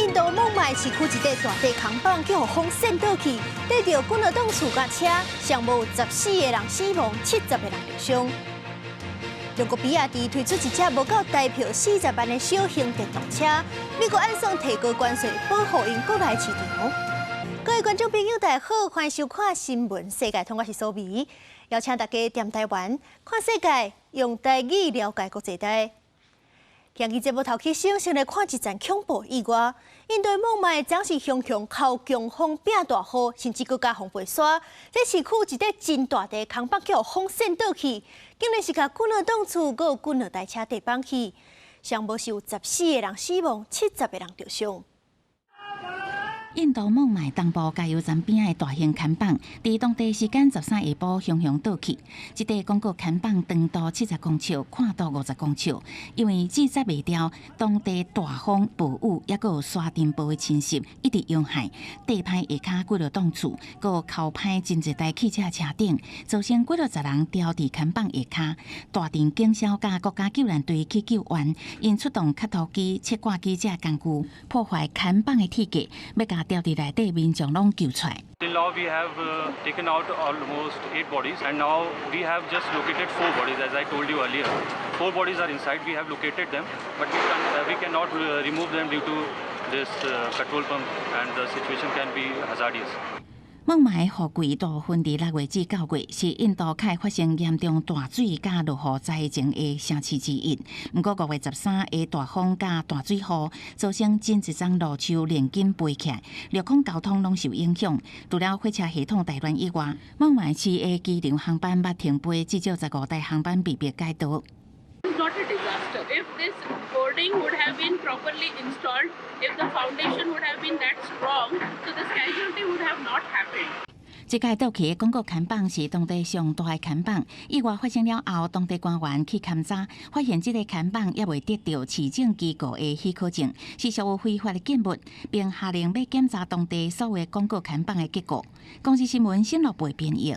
印度孟买市区一块大地空棒，叫风扇倒去，带着军乐党厝甲车，上无14个人死亡，70个人受伤。中国比亚迪推出一只无够代票40万的小型电动车，美国按算提高关税，保护因国内市场。各位观众朋友，大家好，欢迎收看新闻世界通，我是苏眉，邀请大家踮台湾看世界，用台语了解国际大。今日节目头起先来看一阵恐怖意外。印度孟买总是常常靠强风变大雨，甚至更加风飞沙。这市区一块真大地空棒叫风扇倒去，竟然是甲军乐党厝佮军乐台车地绑去，上无是有14个人死亡，70个人受伤。印度孟买东部加油站边的大型看板，伫当地时间13下晡熊熊倒去。这块广告看板长度70公尺，宽度50公尺，因为制作袂掉，当地大风暴雨，也佮有沙尘暴的侵袭，一直涌害。地歹下骹几落栋厝，佮有靠歹真侪台汽车车顶，造成几落10人掉伫看板下骹。大阵警消甲国家救援队去救援，因出动磕头机、切割机这工具，破坏看板的铁架，要甲掉伫内底民众拢救出来。Till now we have taken out almost 8 bodies, and now we have just located 4 bodies. As I told you earlier, 4 bodies are inside. We have located them, but we cannot remove them due to this petrol pump, and the situation can be hazardous. 孟买雨季大分伫6月至9月，是印度开发生严重大水加落雨灾情的城市之一。不过5月13日的大风加大水雨，造成真一桩路树连根飞起来，陆空交通拢受影响。除了火车系统大乱以外，孟买市的机场航班捌停飞，至少15台航班被迫改道。It's not a disaster. If this boarding would have been properly installed, if the foundation would have been that strong, so this casualty would have not happened. 这届倒去的广告看板是当地上大的看板。意外发生了后，当地官员去勘查，发现这个看板也未得到市政机构的许可证，是属于非法的建物，并下令要检查当地所有广告看板的结果。公司新闻新乐报编译。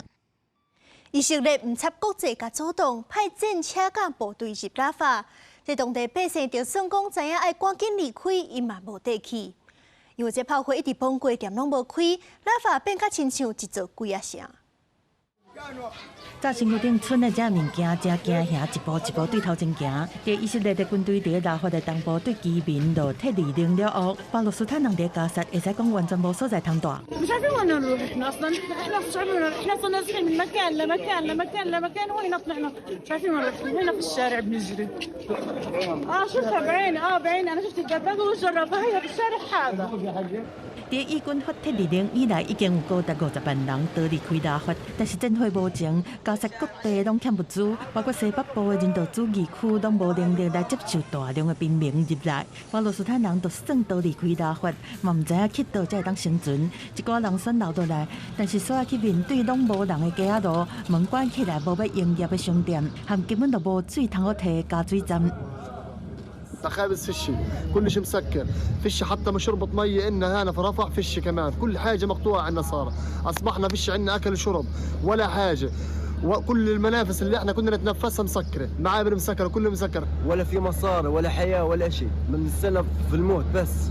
以色列唔插国际甲阻挡，派战车甲部队入拉法。这当地百姓就算讲知影爱赶紧离开，伊嘛无得去，因为这炮火一直崩过，店拢无开，拉法变甲亲像一座鬼仔城。早身躯顶剩的这物件，真惊吓，一步一步对头前行。伫以色列的军队伫拉法的东部对居民落铁利令了后，巴勒斯坦人伫加沙会使讲完全无所在通住。مش عارفين وين نروح احنا اصلا احنا مش عارفين احنا اصلا نازلين من مكان لمكان لمكان لمكان وين طلعنا مش عارفين وين رايحين هنا في الشارع بنجري شفتها بعيني بعيني انا شفت الدبابه وجربها هي في الشارع هذا 伫以军发铁利令以来，已经有高达50万人逃离开拉法，但是战火无情，加沙各地拢欠物资，包括西北部的人道主义区，拢无能力来接受大量的平民入来。巴勒斯坦人就算逃离开拉法，嘛唔知影去倒才会当生存。一寡人选留落来，但是所要去面对拢无人的街仔路，门关起来，无要营业的商店，含根本就无水通好摕加水站。خابز فيش كلش مسكر فيش حتى مشربة مية إلنا هنا في رفح فيش كمان كل حاجة مقطوعة عنا صار أصبحنا فيش عنا أكل وشرب ولا حاجة وكل المنافس اللي احنا كنا نتنفسها مسكرة معابر مسكرة كله مسكر ولا في مصاري ولا حياة ولا شيء من السنة في الموت بس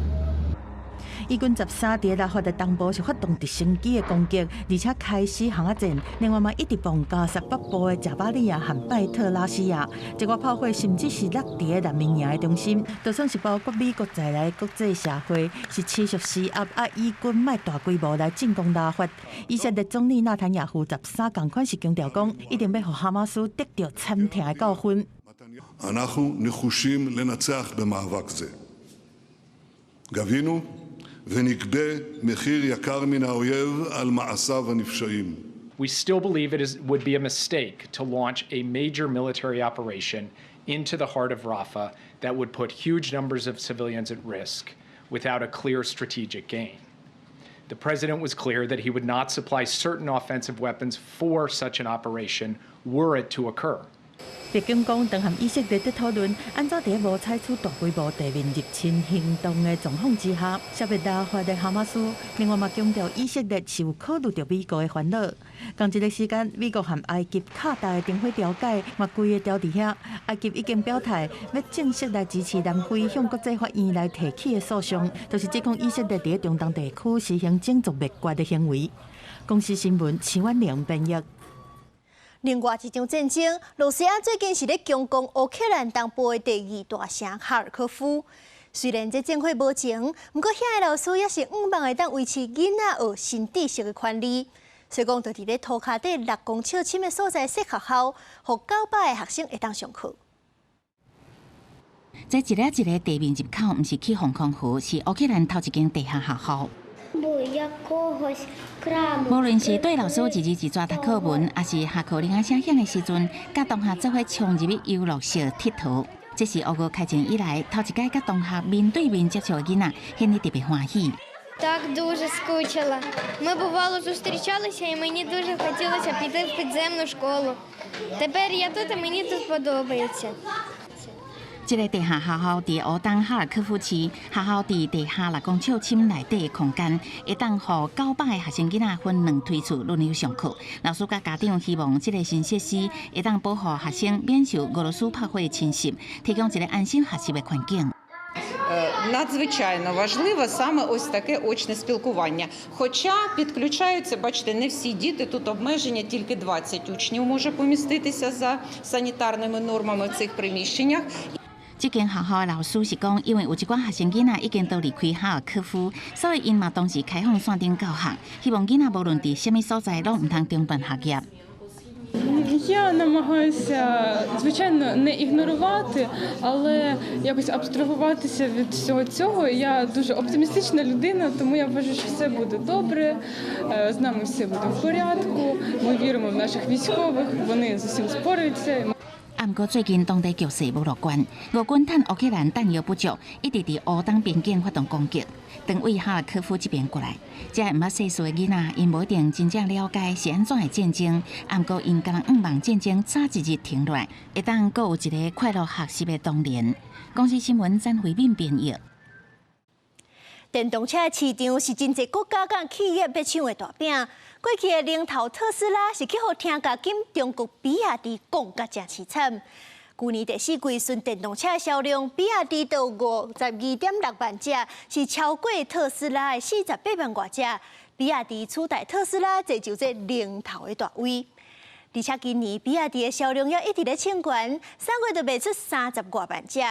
以军13伫拉法的东部是发动直升机的攻击，而且开始巷仔战。另外嘛，一直往加沙北部的贾巴利亚和拜特拉西亚，这个炮火甚至是落伫的难民营的中心。就算是包括美国在内国际社会，是持续施压以军卖大规模来进攻拉法。以色列总理纳坦雅胡13同款是强调讲，一定要让哈马斯得到惨痛的教训。אנחנו נחושים לנצח במאבק זה. גבינו ונגבה מחיר יקר מן האויב על מעשיו הנפשעים. We still believe would be a mistake to launch a major military operation into the heart of Rafah that would put huge numbers of civilians at risk without a clear strategic gain. The president was clear that he would not supply certain offensive weapons for such an operation were it to occur. 白宫讲，当含以色列在讨论安怎在无采取大规模地面入侵行动的状况之下，消灭拉法的哈马斯。另外嘛强调，以色列是有考虑到美国的烦恼。同一个时间，美国和埃及卡达的停火调解嘛规个调伫遐。埃及已经表态要正式来支持南非向国际法院来提起的诉讼，就是指控以色列伫中东地区实行种族灭绝的行为。公司新闻陈婉玲编译。另外一场战争，罗西亚最近是咧强攻乌克兰东部的第二大城哈尔科夫。虽然这战火无情，不过遐个老师也是希望会当维持囡仔学新知识的权利。所以讲，就伫咧涂骹底6公尺深的所在设学校，互900个学生会当上课。在一个地面入口，毋是去防空湖，是乌克兰头一间地下学校。无论是对老师一字一字读课文，还是下课铃啊声响的时阵，甲同学做伙冲入去游乐室佚佗，这是俄国开战以来头一届甲同学面对面接触的囡仔，显得特别欢喜。Так дуже скучила. Ми бувало зустрічалися, і мені дуже хотілося піти в підземну школу. Тепер я тут, і мені тут подобається. 这个地下学校伫乌东哈尔科夫市，学校伫地下6公尺深内底的空间，会当互900个学生囡仔分2梯次轮流上课。老师甲家长希望这个新设施会当保护学生免受俄罗斯炮火的侵袭，提供一个安心学习的环境。Надзвичайно важливо саме ось таке очне спілкування. Хоча підключаються, бачите, не всі діти, тут обмеження, тільки 20 учнів може поміститися за санітарними нормами в цих приміщеннях. 这间学校的老师是讲，因为有一寡学生囡仔已经都离开哈尔科夫，所以因嘛当时开放线顶教学，希望囡仔无论伫什么所在，拢唔通中断学业。Я намагаюся, звичайно, не ігнорувати, але якось абстрагуватися від всього цього. Я дуже оптимістична людина, тому я вважаю, що все буде добре, з нами все буде в порядку, ми віримо в наших військових, вони з усім спораються. 不过最近当地局势无乐观，俄军趁乌克兰弹药不足，一直伫乌东边境发动攻击，等为哈尔科夫这边过来。这毋捌世事的囡仔，因无一定真正了解是安怎的战争，不过因敢若望战争早一日停落来，会当阁有一个快乐学习的动力。公司新闻詹慧敏编译。电动车市场是真侪国家甲企业要抢的大饼。过去的领头特斯拉是去互天价金中国比亚迪降甲真凄惨。去年第4季纯电动车销量，比亚迪到52.6万只，是超过特斯拉的48万多只。比亚迪取代特斯拉，这就这领头的大位。而且今年比亚迪的销量也一直咧抢悬，3月就卖出30多万只，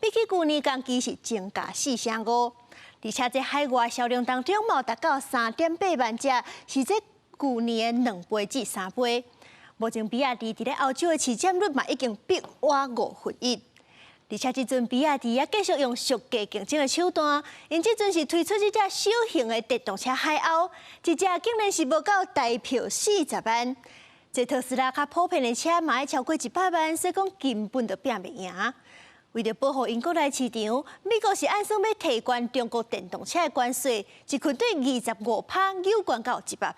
比起去年同期是增加4.5%。而且在海外销量当中，嘛达到3.8万只，是这去年的2倍至3倍。目前比亚迪伫咧欧洲的市占率嘛已经逼挖1/5。而且这阵比亚迪也继续用削价竞争的手段，因这阵是推出这只小型的电动车海鸥，一只竟然是无到台票40万。这特斯拉较普遍的车嘛要超过100万，所以讲根本就拼袂赢。为了保护英国内市场，美国是按算要提悬中国电动车的关税，一群对25%有关到100%。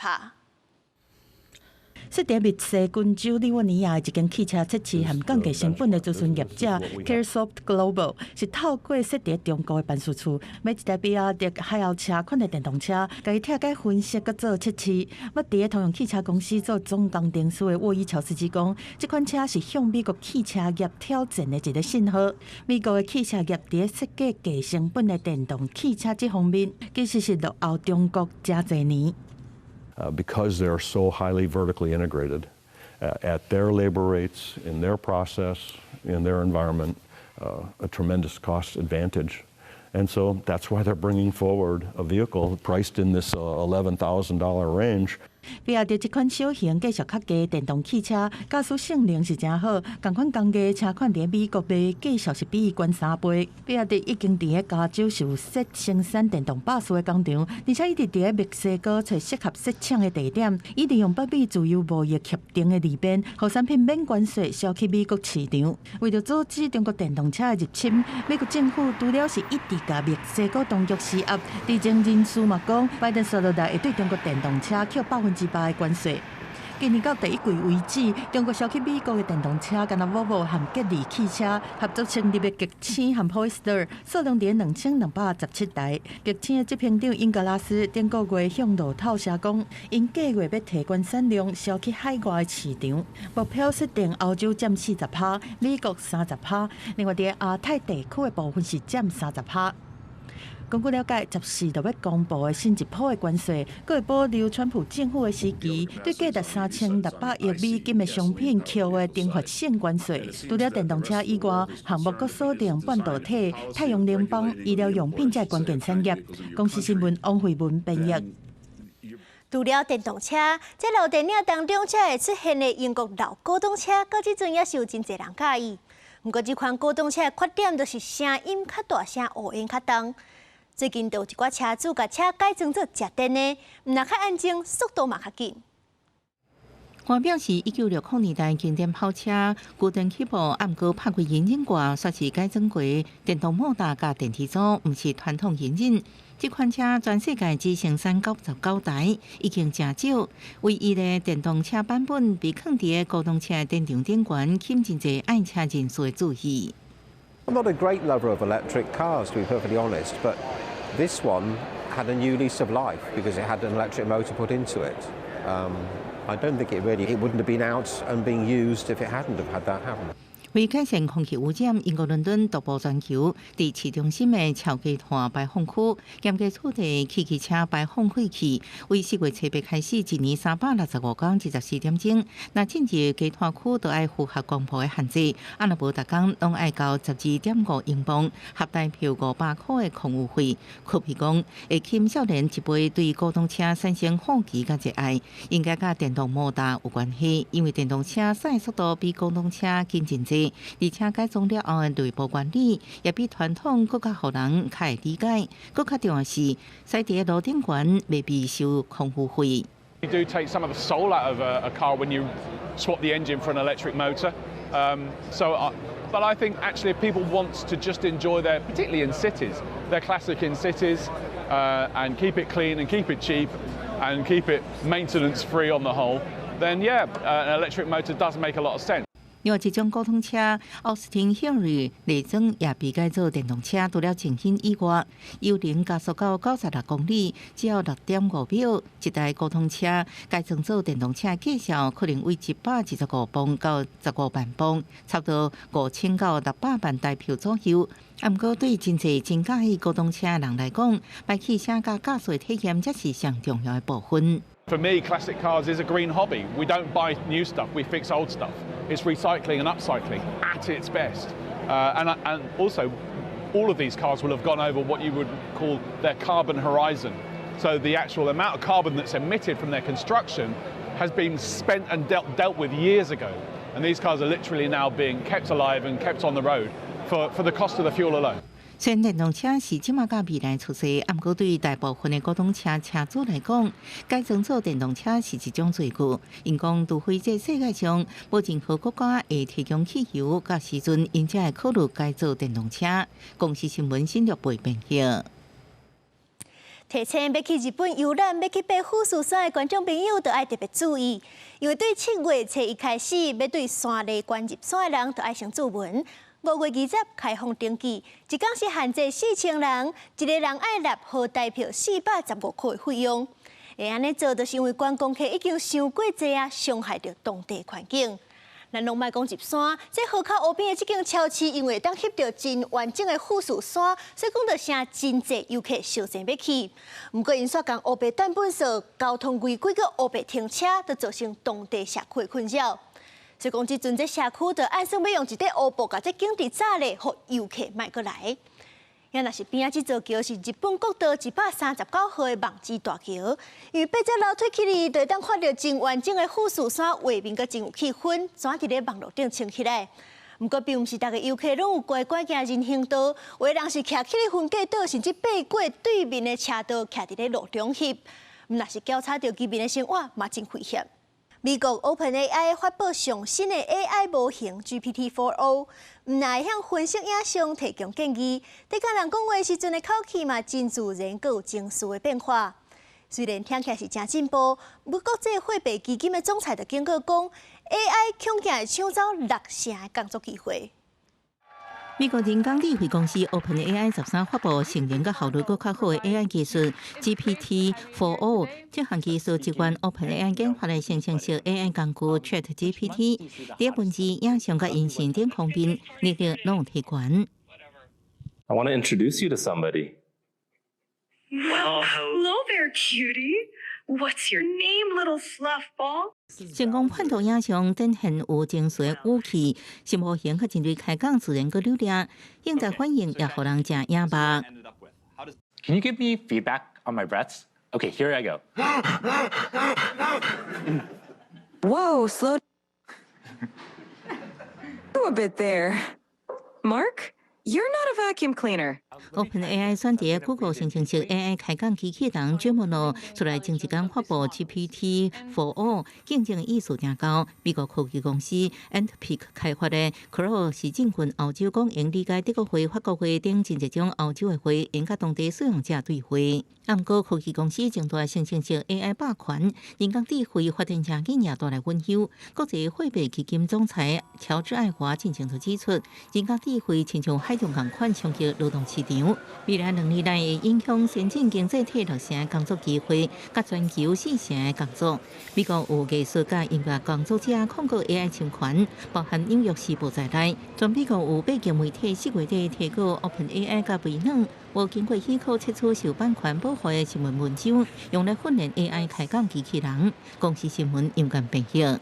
设在密西根州利沃尼亚的一间汽车测试和降低成本的咨询业者 CareSoft Global 是透过设在中国的办事处，买一台比亚迪海鸥车款的电动车，甲伊拆解分析佮做测试。要伫同样汽车公司做总工程师的沃伊乔斯基讲，这款车是向美国汽车业挑战的一个信号。美国的汽车业伫设计低成本的电动汽车这方面，其实是落后中国真侪年。Because they are so highly vertically integrated at their labor rates, in their process, in their environment, a tremendous cost advantage. And so that's why they're bringing forward a vehicle priced in this $11,000 range. 比亚迪这款小型继续较低的电动汽车，驾驶性能是真好。同款工价车款伫美国卖，继续是比伊悬3倍。比亚迪已经伫咧加州是有设生产电动巴士的工厂，而且一直伫咧墨西哥找适合设厂的地点，以利用北美自由贸易协定的利便，让产品免关税销去美国市场。为了阻止中国电动车的入侵，美国政府除了是一直甲墨西哥当局施压，知情人士嘛讲，拜登说落来会对中国电动车扣100%的关税。今年到第一季为止，中国销去美国的电动车，敢若 Volvo 和吉利汽车合作成立的极星和 Polestar， 数量伫2617台。极星的执行长英格拉斯顶个月向路透社讲，因计划要提悬产量销去海外的市场，目标设定欧洲占40%，美国30%，另外伫亚太地区的部分是占30%。根据了解，14就要公布的新一波的关税，佫会保留川普政府的时期对价值3600亿美金的商品扣的定发性关税。除了电动车以外，项目佫锁定半导体、太阳能板、医疗用品这关键产业。公司新闻王慧文编译。除了电动车，在老电影当中才会出现的英国老古董车，到即阵也是有真侪人介意。不过，这款古董车的缺点就是声音较大声，乌烟较重。最近，就有一寡车主甲车改装做食电的，毋但较安静，速度嘛较紧。我表示，1960年代经典跑车固定起步，暗过拍过引擎挂，煞是改装过电动摩打甲电池组，毋是传统引擎。这款车全世界只生产99台，已经真少。唯一的电动车版本被放伫古董车电场顶悬，吸引真侪爱车人士的注意。I'm not a great lover of electric cars, to be perfectly honest, but this one had a new lease of life because it had an electric motor put into it. I don't think it wouldn't have been out and being used if it hadn't have had that happen. 为改善空气污染，英国伦敦独步全球，伫市中心的超低碳排放区严格处理汽车排放废气。为4月7日开始，一年365天24点钟，那进入低碳区都要符合公布的限制，若无逐工拢要交12.5英镑，合大票500块的空污费。可比讲，会吸少年一辈对古董车产生好奇甲热爱，应该甲电动摩打有关系，因为电动车驶速度比古董车紧真济。而且改装了后的内部管理也比传统更加互人较会理解。更较重要是，驶伫路顶悬未必收空污费。You do take some of the soul out of a car when you swap the engine for an electric motor. But I think actually if people want to just enjoy particularly in cities, their classic in cities, and keep it clean and keep it cheap and keep it maintenance free on the whole, then yeah, an electric motor does make a lot of sense. 另外，这种古董车奥斯汀 Hillary 内装也被改做电动车，除了静音以外，油能加速到96公里，只要6.5秒。一台古董车改装做电动车，价销可能为125磅到15万磅，差不多5000到600万台票左右。不过，对真侪真介意古董车的人来讲，买汽车甲驾驶体验才是上重要的部分。For me, classic cars is a green hobby. We don't buy new stuff, we fix old stuff. It's recycling and upcycling at its best. And also, all of these cars will have gone over what you would call their carbon horizon. So the actual amount of carbon that's emitted from their construction has been spent and dealt with years ago. And these cars are literally now being kept alive and kept on the road for the cost of the fuel alone. 虽然电动车是即马甲未来趋势，不过对于大部分的古董车车主来讲，改装做电动车是一种罪过。因讲，除非这世界上无任何国家会提供汽油，甲时阵，因才会考虑改做电动车。公司新闻新闻部编辑。提醒要去日本游览、要去爬富士山的观众朋友，都要特别注意，因为对7月初一开始，要对山内关入山的人，都要先注文。5月20开放登记，一天是限制4000人，一个人爱纳好代表415块的费用。会安尼做，就是因为观光客已经伤过济啊，伤害到当地环境。咱拢莫讲入山，这河口湖边的这间超市，因为当翕到真完整的富士山，所以讲到声真济游客烧钱要去。不过因煞讲乌白蛋本数、交通违规个乌白停车，都造成当地社区的困扰。所以讲，即阵这社区就按算要用一块乌布，甲这景地炸咧，互游客莫过来。也若是边仔这座桥是日本国道139号的望之大桥，因为爬这楼梯起哩，就会当看到真完整的富士山，画面阁真有气氛，全伫咧网络顶穿起来。不过，并毋是逐个游客拢有乖乖行人行道，有的人是徛起咧分隔岛，甚至爬过对面的车道，徛伫咧路中翕。若是交叉到居民的生活，嘛真危险。美国 OpenAI 发布上新的 AI 模型 GPT-4o， 唔但会向分析影像提供建议，在甲人讲话时阵的口气嘛真自然，阁有情绪的变化。虽然听起来是真进步，不过国际货币基金的总裁就警告讲 ，AI 恐惊会抢走6成的工作机会。美国人工智慧公司 OpenAI 13发布成人甲效率更较好的 AI 技术 GPT-4o。这项技術一貫 OpenAI 研發的生成式 AI 工具 ChatGPT， 在文字、影像甲音訊等方面力量攏提懸。I want to introduce you to somebody. Well, hello there, cutie. What's your name, little fluff ball? 成功判讀影像展現有精髓武器，是模型和人類開講自然個流量，應在反應也互人正眼目。Can you give me feedback on my breaths? Okay, here I go. Whoa, slow a bit there. Mark, you're not a vacuum cleaner. OpenAI 選擇 Google 生成式 AI 開講機器人 Gemini 出來前一天發布 GPT-4o 競爭意識正高。美國科技公司 Anthropic 開發的 Claude 是政府歐洲公營理解德國會、法國會等真一種歐洲的會，應甲當地使用者對話。不過科技公司正大生成式 AI 霸權，人工智慧發展正緊也帶來溫休。國際貨幣基金總裁喬治愛華進行咗指出，人工智慧親像海中共款衝擊勞動市場。未來2年內會影響先進經濟體6成的工作機會，甲全球4成的工作。美國有藝術家、音樂工作者控告 AI 侵權，包含紐約時報在內。全美國有8間媒體4月底提告 OpenAI 甲微軟，無經過許可撤出受版權保護的新聞文章，用來訓練 AI 開講機器人。公司新聞勇敢評價。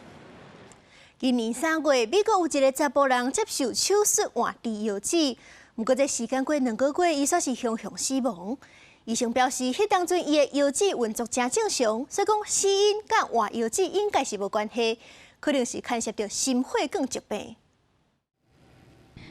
今年3月，美國有一個查甫人接受手術換治療子。不過，這時間過2個月，伊煞是雄雄死亡。醫生表示，迄當陣伊的腰子運作正正常，所以講死因甲換腰子應該是無關係，可能是牽涉到心血管疾病。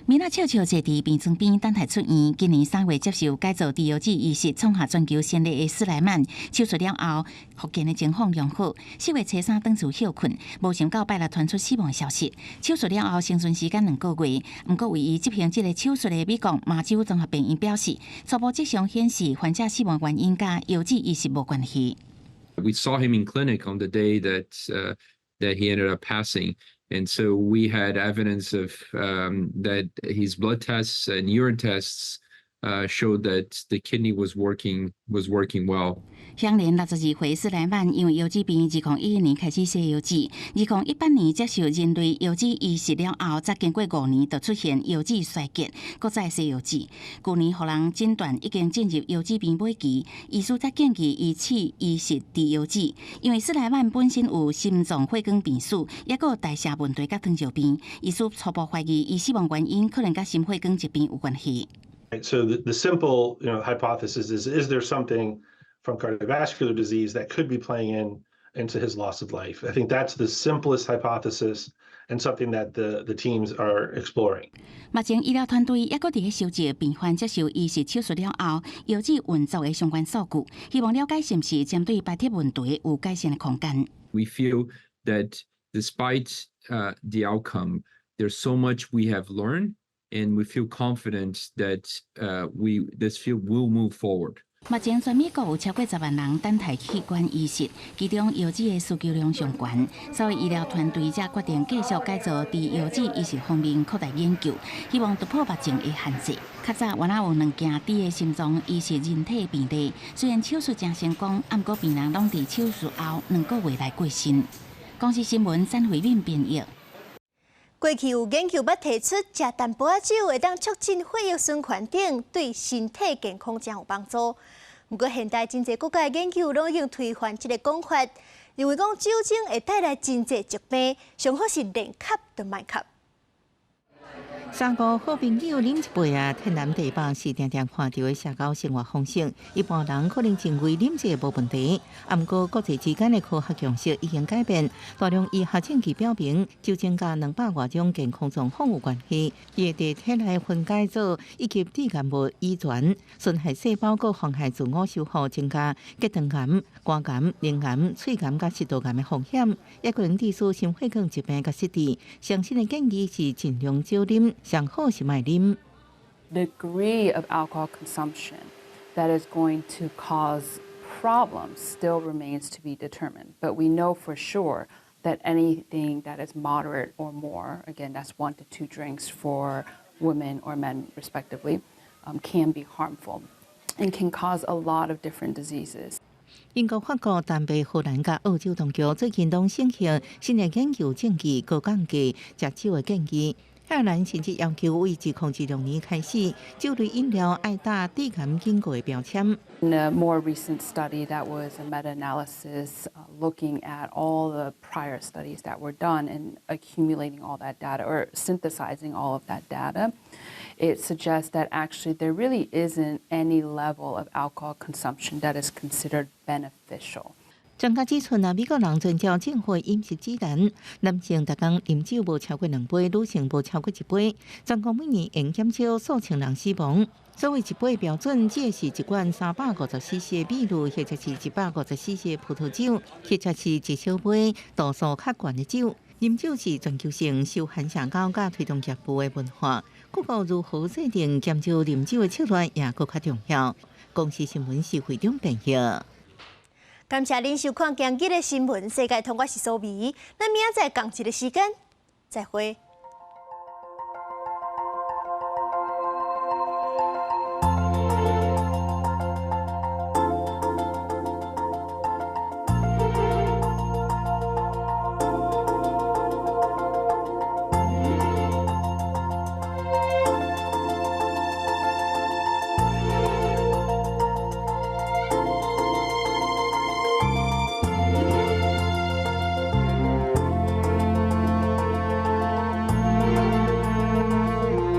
米娜笑笑坐伫病床邊等待出院。今年3月接受改造治療子醫師創下全球先例的斯萊曼手術了後，復健的情況良好。4月初3轉厝休困，無想到拜六傳出死亡消息。手術了後生存時間2個月，不過為伊執行這個手術的美國麻州綜合病院表示，初步跡象顯示患者死亡原因甲腰子醫師無關係。We saw him in clinic on the day that he ended up passing. And so we had evidence of that his blood tests and urine tests showed that the kidney was working well. 享年62歲斯萊曼因為腰子病，2011年開始洗腰子，2018年接受人類腰子移植了後，才經過5年就出現腰子衰竭，擱再洗腰子。去年互人診斷已經進入腰子病尾期，醫師才建議移植移植治腰子，因為斯萊曼本身有心臟血管病史，也有代謝問題甲糖尿病，醫師初步懷疑伊死亡原因可能甲心血管疾病有關係。So the simple hypothesis is there something from cardiovascular disease that could be playing into his loss of life? I think that's the simplest hypothesis and something that the teams are exploring. 目前醫療團隊也閣在收集病患接受移植手術了後腰子運作的相關數據，希望了解是毋是針對白鐵問題有改善的空間。We feel that despite the outcome, there's so much we have learned, and we feel confident that this field will move forward. 目前全美國有超過10萬人等待器官移植，其中腰子的需求量上懸，所以醫療團隊才決定繼續改造在腰子移植方面擴大研究，希望突破目前的限制。較早原來有2件低的心臟移植人體病例，雖然手術真成功，不過病人攏在手術後2個月內過身。公司新聞陳慧敏編譯。過去有研究捌提出，食淡薄仔酒會當促進血液循環等，對身體健康真有幫助。不過現代真濟國家的研究攏已經推翻這個講法，認為講酒精會帶來真濟疾病，上好是連吸都莫吸。3個好朋友飲一杯天南地北是常常看到的社交生活方式，一般人可能認為飲這個無問題，不過國際之間的科學常識已經改變。大量醫學證據表明，酒精甲200多種健康狀況有關係，會在體內分解做以及致癌物遺傳，損害細胞和妨害自我修復，增加結腸癌、肝癌、咽癌、喙癌甲食道癌的風險，也可能致使心血管疾病甲失智。詳細的建議是盡量少飲。上好是賣啉。 Degree of alcohol consumption that is going to cause problem still remains to be determined, but we know for sure that anything that is moderate or more, again, that's 1 to 2 drinks for women or men respectively, can be harmful and can cause a lot of different diseases. 英国、法国、南美、荷兰甲澳洲当局最近拢盛行新的研究证据，高降低食酒的建议。爱尔兰甚至要求为自2006年开始，酒类饮料爱打低含警告的标签。In a more recent study that was a meta-analysis looking at all the prior studies that were done and accumulating all that data or synthesizing all of that data, it suggests that actually there really isn't any level of alcohol consumption that is considered beneficial. 专家指出，美国人遵照政府饮食指南，男性每天饮酒无超过2杯，女性无超过1杯。全国每年应减少数千人死亡。所谓1杯的标准，指的是一罐350cc 的啤酒，或者是150cc 的葡萄酒，或者是一小杯度数较悬的酒。饮酒是全球性受反社交甲推动业务的文化。不过，如何制定减少饮酒的策略也更较重要。公司新闻是会长编译。感谢您收看今日的新闻，世界通，我是苏眉。咱明仔载同一个时间再会。